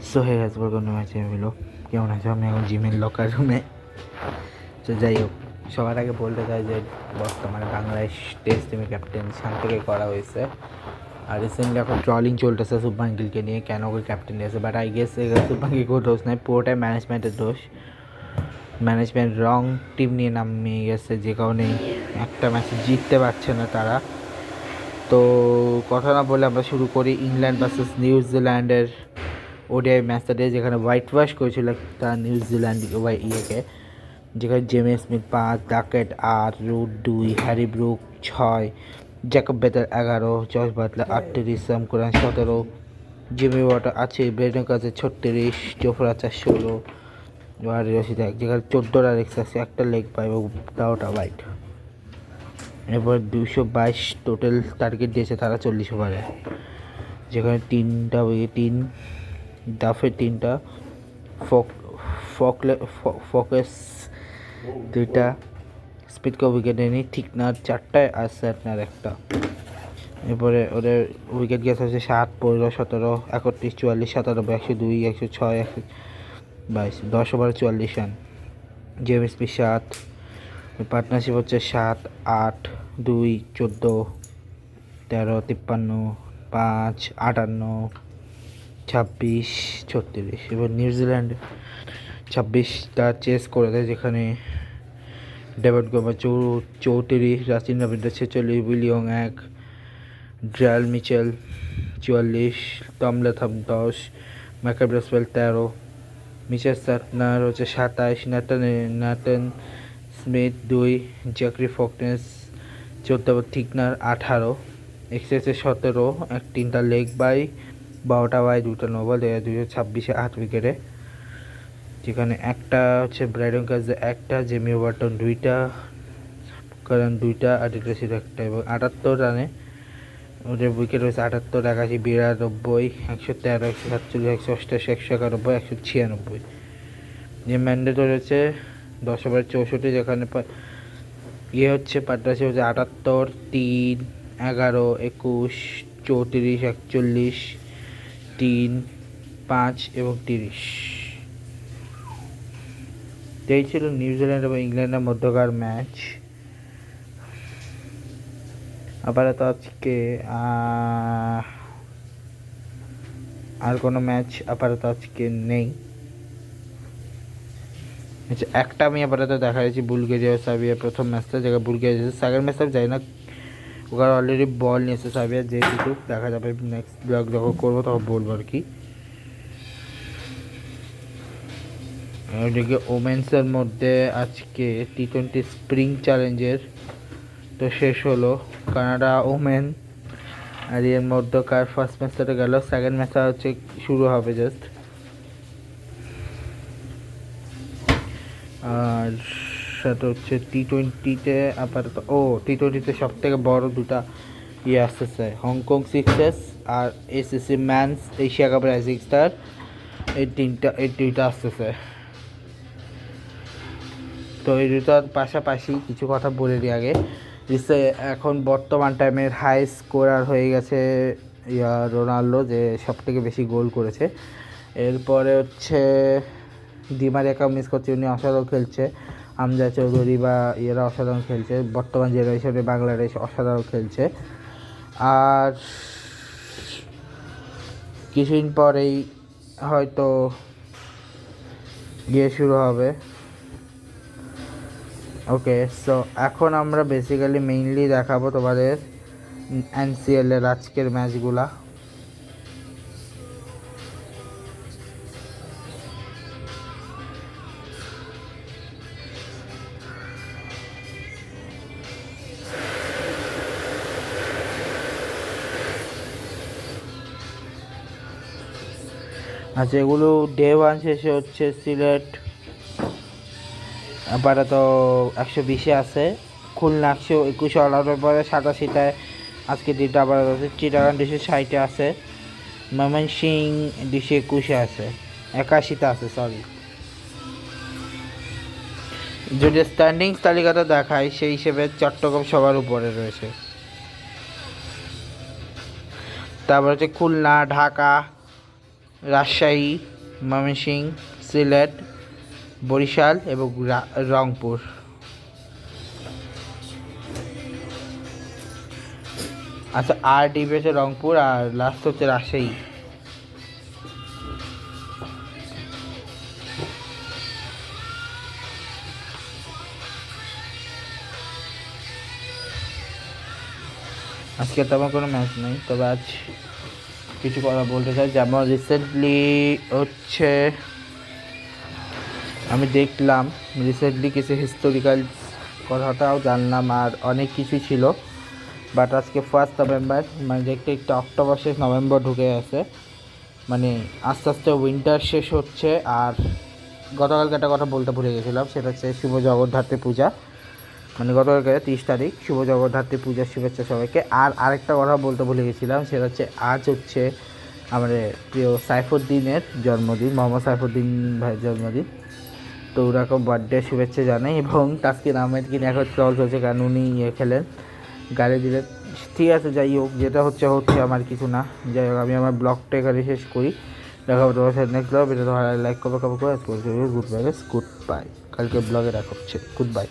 So hey guys, welcome to my channel. কেমন আছো? আমি এখন জিমের লকার রুমে। তো যাই হোক, সবার আগে বলতে চাই যে বর্তমানে বাংলাদেশ টেস্ট টিমের ক্যাপ্টেন শান্তকে করা হয়েছে। আর রিসেন্টলি এখন ট্রলিং চলতেছে শুভমান গিলকে নিয়ে, কেন ওকে ক্যাপ্টেন নিয়েছে। But I guess Shubman Gill কোনো দোষ নাই, পুরোটাই ম্যানেজমেন্টের দোষ। ম্যানেজমেন্ট রং টিম নিয়ে নামিয়ে গেছে, যে কারণে একটা ম্যাচে জিততে পারছে না তারা। তো কথা না বলে আমরা শুরু করি ইংল্যান্ড ভার্সেস নিউজিল্যান্ডের ওডিআই ম্যাচটা দিয়ে, যেখানে হোয়াইট ওয়াশ করেছিল তার নিউজিল্যান্ড ইয়েকে। যেখানে James Smith 5, Duckett 8, Root 2, Harry Brook 6, Jacob Bethell 11, George Butler 38, Sam Curran 17, জিমি ওয়াটার আছে, ব্রেডন কাজে 36, জোফরা 16, জোহারি রশিদ 1, যেখানে 14টা রেক্স আছে, একটা লেগ পাই এবং 13টা ওয়াইড। এরপর 222 টোটাল টার্গেট দিয়েছে তারা 40 ওভারে, যেখানে 3টা উইকেট, 3 ডাফের 3টা, ফোকাস 2টা, স্পিডকে উইকেট নেয়নি, থিকনার 4টায় আর স্যাটনার 1টা। এরপরে ওদের উইকেট গেছে হচ্ছে 7, 15, 17, 31, 44, 97, 102, 106, 122, 10 ওভারে 44 রান। জেমস স্মিথ 7, পার্টনারশিপ হচ্ছে 7, 8, 2, 14, 13, 53, 5, 58, 26, 36। এবার নিউজিল্যান্ড 26টা চেস করে দেয়, যেখানে ডেভিড গোমার 34, Rachin Ravindra 46, Williamson 1, Daryl Mitchell 44, Tom Latham 10, Michael Bracewell 13, Mitchell Santner হচ্ছে 27, ন্যাথন স্মিথ 2, জ্যাকরি ফকনেস 14, থিকনার 18, এক্সেসে 17, 3টা লেগ বাই, 12টা বাই, 2টা নোবল, 2026-এ 8 উইকেটে। যেখানে একটা হচ্ছে ব্রাইডন কাজে 1টা, জেমি ওভারটন 2টা, কারণ 2টা, আদিত্য সিধ 1টা, এবং 78 রানে ওদের উইকেট হয়েছে 78, 81, 92, 113, 147, 188, 191, 196। যে ম্যান্ডেটরি হচ্ছে 10 ওভার 64, যেখানে হচ্ছে পার্টনারশিপ হচ্ছে 78, 3, 11, 21, 34, 41, 3, 5 এবং 30। এই ছিল নিউজিল্যান্ড এবং ইংল্যান্ডের মধ্যকার ম্যাচ। আপাতত আজকে আর কোনো ম্যাচ আপাতত আজকে নেই। আচ্ছা, একটা আমি আপাতত দেখা যাচ্ছি বুলগেরিয়া ও সার্বিয়া প্রথম ম্যাচটা, যেখানে বুলগেরিয়া সেকেন্ড ম্যাচটা যাই না, ওখানে অলরেডি বল নিয়েছে সার্বিয়া, যে কিছু দেখা যাবে নেক্সট ব্লগ যখন করবো তখন বলবো আর কি। ওইদিকে ওমেন্সের মধ্যে আজকে T20 স্প্রিং চ্যালেঞ্জের তো শেষ হলো, কানাডা ওমেন, আর এর মধ্যকার ফার্স্ট ম্যাচটা গেল, সেকেন্ড ম্যাচটা হচ্ছে শুরু হবে জাস্ট। আর সেটা হচ্ছে T20-তে আপাতত T20-তে সব থেকে বড় দুটা আসতেছে, হংকং সিক্সেস আর ACC men's Asia cup rising star, এই দুইটা আসতেছে। তো এই দুটার পাশাপাশি কিছু কথা বলে দিই আগে। এখন বর্তমান টাইমের হাই স্কোরার হয়ে গেছে রোনাল্ডো, যে সব থেকে বেশি গোল করেছে। এরপরে হচ্ছে ডিমারিয়াকেও মিস করছে, উনি অসাধারণ খেলছে। আমজাদ চৌধুরী বা এরা অসাধারণ খেলছে, বর্তমান জেনারেশনে বাংলাদেশ অসাধারণ খেলছে। আর কিছুদিন পরেই হয়তো শুরু হবে। ওকে, সো এখন আমরা বেসিক্যালি মেইনলি দেখাবো তোমাদের এনসিএলের আজকের ম্যাচগুলা। আচ্ছা, এগুলো ডে 1 শেষে হচ্ছে সিলেট আপাতত 120-এ আছে, খুলনা 121-এ অল আউটের পরে 87টায় আজকে দিনটা আপাতত আছে, চিটাগাং 260-এ আছে, ময়মনসিং 221-এ আছে, 81-তে আছে সরি। যদি স্ট্যান্ডিং তালিকাটা দেখায় সেই হিসেবে চট্টগ্রাম সবার উপরে রয়েছে। তারপর হচ্ছে খুলনা, ঢাকা, রাজশাহী, ময়মনসিংহ, সিলেট, বরিশাল এবং রংপুর। আচ্ছা, আর ডিপ হচ্ছে রংপুর, আর লাস্ট হচ্ছে রাজশাহী। আজকে তেমন কোনো ম্যাচ নেই, তবে আজ কিছু কথা বলতে চাই। যেমন রিসেন্টলি হচ্ছে আমি দেখলাম কিছু হিস্টোরিক্যাল কথাটাও জানলাম, আর অনেক কিছুই ছিল। বাট আজকে 1 নভেম্বর, মানে দেখতে একটু অক্টোবর শেষ, নভেম্বর ঢুকে গেছে, মানে আস্তে আস্তে উইন্টার শেষ হচ্ছে। আর গতকালকে একটা কথা বলতে ভুলে গেছিলাম, সেটা হচ্ছে শুভ জগদ্ধাত্রী পূজা, মানে গতকালকে 30 তারিখ, শুভ জগদ্ধাত্রী পূজার শুভেচ্ছা সবাইকে। আর আরেকটা কথা বলতে ভুলে গেছিলাম, সেটা হচ্ছে আজ হচ্ছে আমাদের প্রিয় সাইফুদ্দিনের জন্মদিন, মোহাম্মদ সাইফুদ্দিন ভাইয়ের জন্মদিন। তো ওরকম বার্থডে শুভেচ্ছা জানাই। এবং তাসকিন আহমেদ কিনে এখন ট্রল চলছে, কারণ উনি খেলেন, গাড়ি দিলেন। ঠিক আছে, যাই হোক, যেটা হচ্ছে আমার কিছু না। যাই হোক, আমি আমার ব্লগটা এখানে শেষ করি। দেখা হবে তোমার সাথে নেক্সট ব্লগ। এটা তোমার লাইক করবে, কমেন্ট করে গুড বাই, কালকে ব্লগে দেখা হচ্ছে। Good bye.